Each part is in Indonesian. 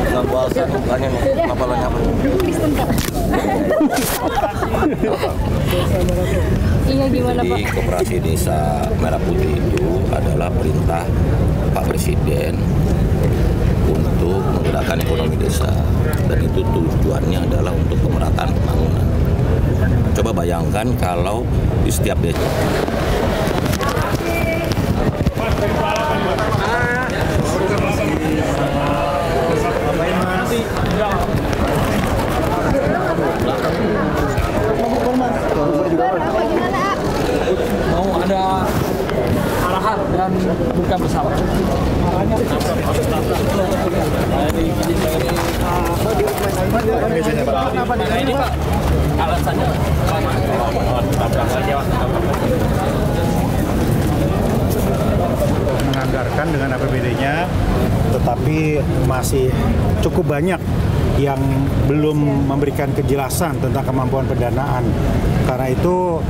Bukan puasa, bukannya nih, apa-apanya. Iya, gimana Pak? Di Koperasi Desa Merah Putih itu adalah perintah Pak Presiden untuk menggerakkan ekonomi desa, dan itu tujuannya adalah untuk pemerataan pembangunan. Coba bayangkan kalau di setiap desa mau ada arahan dan buka bersama. Ini Pak, alasannya menganggarkan dengan APBD-nya, tetapi masih cukup banyak yang belum memberikan kejelasan tentang kemampuan pendanaan. Karena itu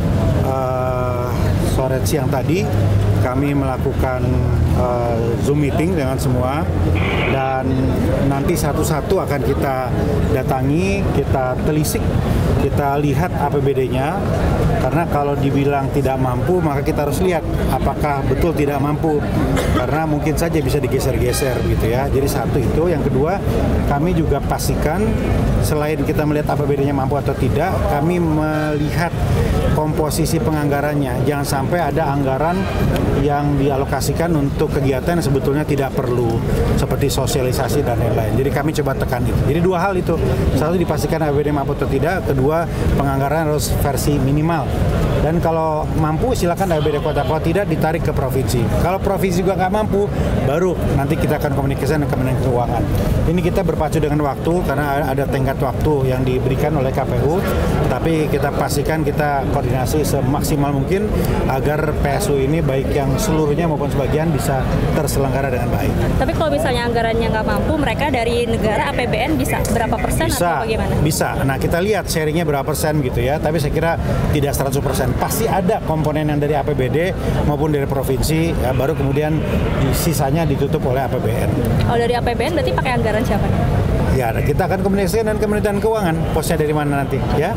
sore siang tadi kami melakukan Zoom meeting dengan semua, dan nanti satu-satu akan kita datangi, kita telisik, kita lihat APBD-nya. Karena kalau dibilang tidak mampu, maka kita harus lihat apakah betul tidak mampu, karena mungkin saja bisa digeser-geser gitu ya. Jadi satu itu. Yang kedua, kami juga pastikan selain kita melihat APBD-nya mampu atau tidak, kami melihat komposisi penganggarannya. Jangan sampai ada anggaran yang dialokasikan untuk kegiatan yang sebetulnya tidak perlu, seperti sosialisasi dan lain-lain. Jadi kami coba tekan itu. Jadi dua hal itu. Satu, dipastikan APBD mampu atau tidak. Kedua, penganggaran harus versi minimal. Dan kalau mampu silakan APBD kota, kalau tidak ditarik ke provinsi. Kalau provinsi juga nggak mampu, baru nanti kita akan komunikasi dengan Kementerian Keuangan. Ini kita berpacu dengan waktu karena ada tenggat waktu yang diberikan oleh KPU. Tapi kita pastikan kita koordinasi semaksimal mungkin agar PSU ini baik yang seluruhnya maupun sebagian bisa terselenggara dengan baik. Tapi kalau misalnya anggarannya nggak mampu, mereka dari negara APBN bisa berapa persen bisa, atau bagaimana? Bisa. Nah, kita lihat sharingnya berapa persen gitu ya. Tapi saya kira tidak 100%. Pasti ada komponen yang dari APBD maupun dari provinsi, ya, baru kemudian sisanya ditutup oleh APBN. Oh, dari APBN berarti pakai anggaran siapa? Ya, kita akan komunikasi dengan Kementerian Keuangan. Posnya dari mana nanti, ya?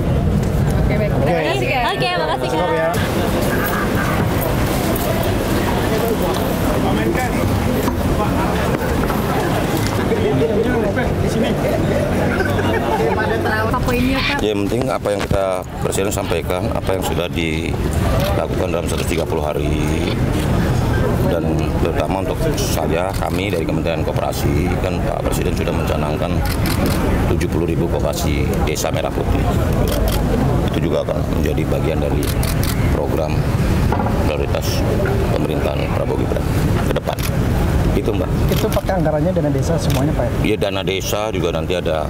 Oke, baik. Oke, makasih Kak. Ya. Ya, yang penting apa yang kita Presiden sampaikan, apa yang sudah dilakukan dalam 130 hari, dan terutama untuk kami dari Kementerian Koperasi, kan Pak Presiden sudah mencanangkan 70.000 koperasi Desa Merah Putih. Itu juga akan menjadi bagian dari program prioritas pemerintahan Prabowo Gibran ke depan. Itu Mbak. Itu pakai anggarannya dana desa semuanya Pak? Iya, dana desa juga nanti ada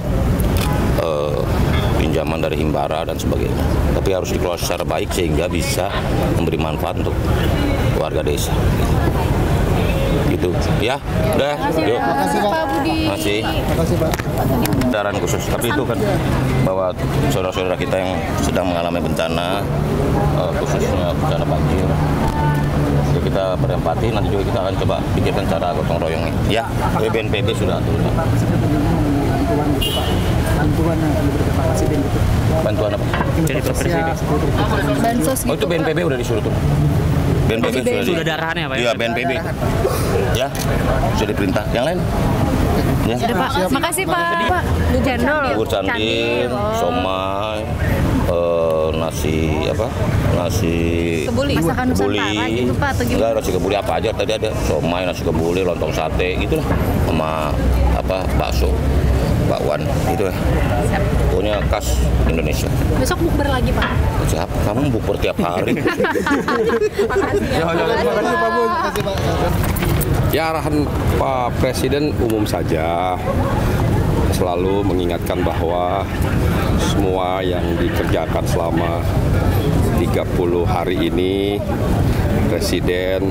pinjaman dari Himbara dan sebagainya. Tapi harus dikelola secara baik sehingga bisa memberi manfaat untuk warga desa. Gitu. Ya, udah. Yuk. Makasih Pak Budi. Makasih Pak. Kendaraan khusus. Tapi itu kan bahwa saudara-saudara kita yang sedang mengalami bencana, khususnya bencana banjir. Ya, kita berempati, nanti juga kita akan coba pikirkan cara gotong royongnya. Ya, BNPB sudah turun. Bantuan yang diberikan Pak Presiden gitu. Bantuan apa? Jadi Presiden. Bansos gitu. Oh, itu BNPB udah disuruh tuh. BNPB Sudah darahannya Pak? Iya, BNPB. Ya, sudah diperintah. Yang lain? Ya. Sudah Pak. Makasih Pak. Bubur cendol. Bubur candil, somai, nasi apa? Nasi Kebuli. Masakan Nusantara gitu Pak, atau gimana? Enggak, nasi kebuli apa aja tadi ada. Somai, nasi kebuli, lontong sate gitu lah. Sama apa? Bakso. Bakwan itu ya. Pokoknya khas Indonesia. Besok bukber lagi Pak. Siapa? Kamu bukber tiap hari. Makasih ya. Terima kasih Pak Bun. Ya, arahan Pak Presiden umum saja, selalu mengingatkan bahwa semua yang dikerjakan selama 30 hari ini, Presiden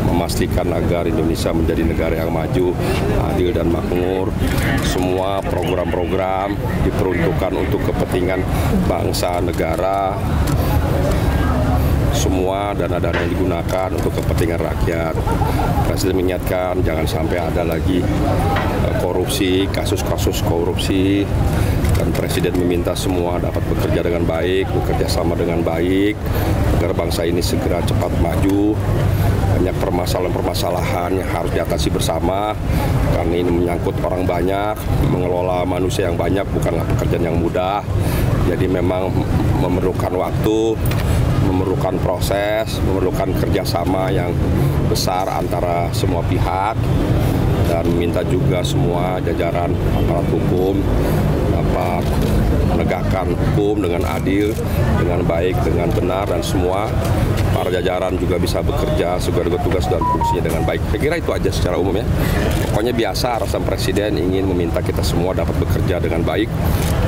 memastikan agar Indonesia menjadi negara yang maju, adil dan makmur. Semua program-program diperuntukkan untuk kepentingan bangsa, negara. Semua semua dana-dana yang digunakan untuk kepentingan rakyat. Presiden mengingatkan jangan sampai ada lagi korupsi, kasus-kasus korupsi, dan Presiden meminta semua dapat bekerja dengan baik, bekerja sama dengan baik, agar bangsa ini segera cepat maju. Banyak permasalahan-permasalahan yang harus diatasi bersama, karena ini menyangkut orang banyak, mengelola manusia yang banyak bukanlah pekerjaan yang mudah. Jadi memang memerlukan waktu, memerlukan proses, memerlukan kerjasama yang besar antara semua pihak, dan minta juga semua jajaran aparat hukum dapat menegakkan hukum dengan adil, dengan baik, dengan benar, dan semua para jajaran juga bisa bekerja sesuai dengan tugas dan fungsinya dengan baik. Saya kira itu aja secara umum ya. Pokoknya biasa arahan Presiden ingin meminta kita semua dapat bekerja dengan baik,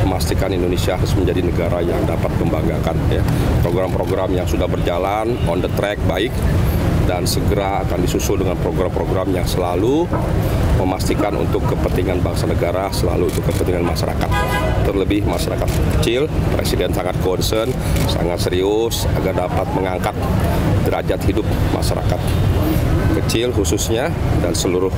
memastikan Indonesia harus menjadi negara yang dapat membanggakan ya. Program-program yang sudah berjalan on the track baik, dan segera akan disusul dengan program-program yang selalu memastikan untuk kepentingan bangsa negara, selalu untuk kepentingan masyarakat. Terlebih masyarakat kecil, Presiden sangat concern, sangat serius agar dapat mengangkat derajat hidup masyarakat kecil khususnya dan seluruh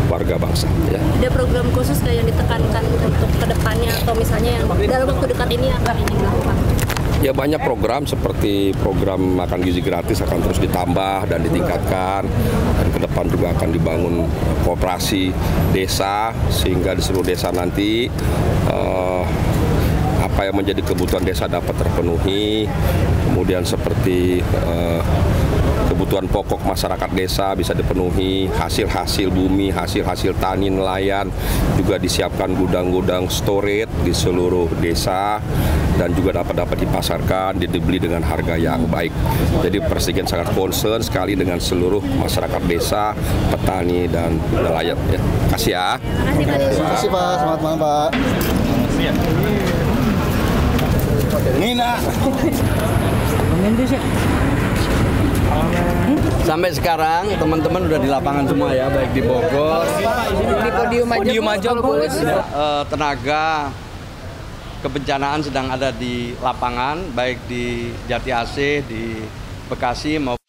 warga bangsa. Ya. Ada program khusus yang ditekankan untuk kedepannya atau misalnya yang dalam waktu dekat ini akan dilakukan? Ya, banyak program seperti program makan gizi gratis akan terus ditambah dan ditingkatkan, dan ke depan juga akan dibangun koperasi desa sehingga di seluruh desa nanti apa yang menjadi kebutuhan desa dapat terpenuhi. Kemudian seperti kebutuhan pokok masyarakat desa bisa dipenuhi, hasil-hasil bumi, hasil-hasil tani nelayan juga disiapkan gudang-gudang storage di seluruh desa, dan juga dapat dipasarkan, dibeli dengan harga yang baik. Jadi Presiden sangat concern sekali dengan seluruh masyarakat desa, petani, dan nelayan. Ya. Terima kasih ya. Terima kasih Pak, selamat malam Pak. Nina. Sampai sekarang teman-teman udah di lapangan semua ya, baik di Bogor, di podium aja Gus. Tenaga kebencanaan sedang ada di lapangan, baik di Jati Asih, di Bekasi maupun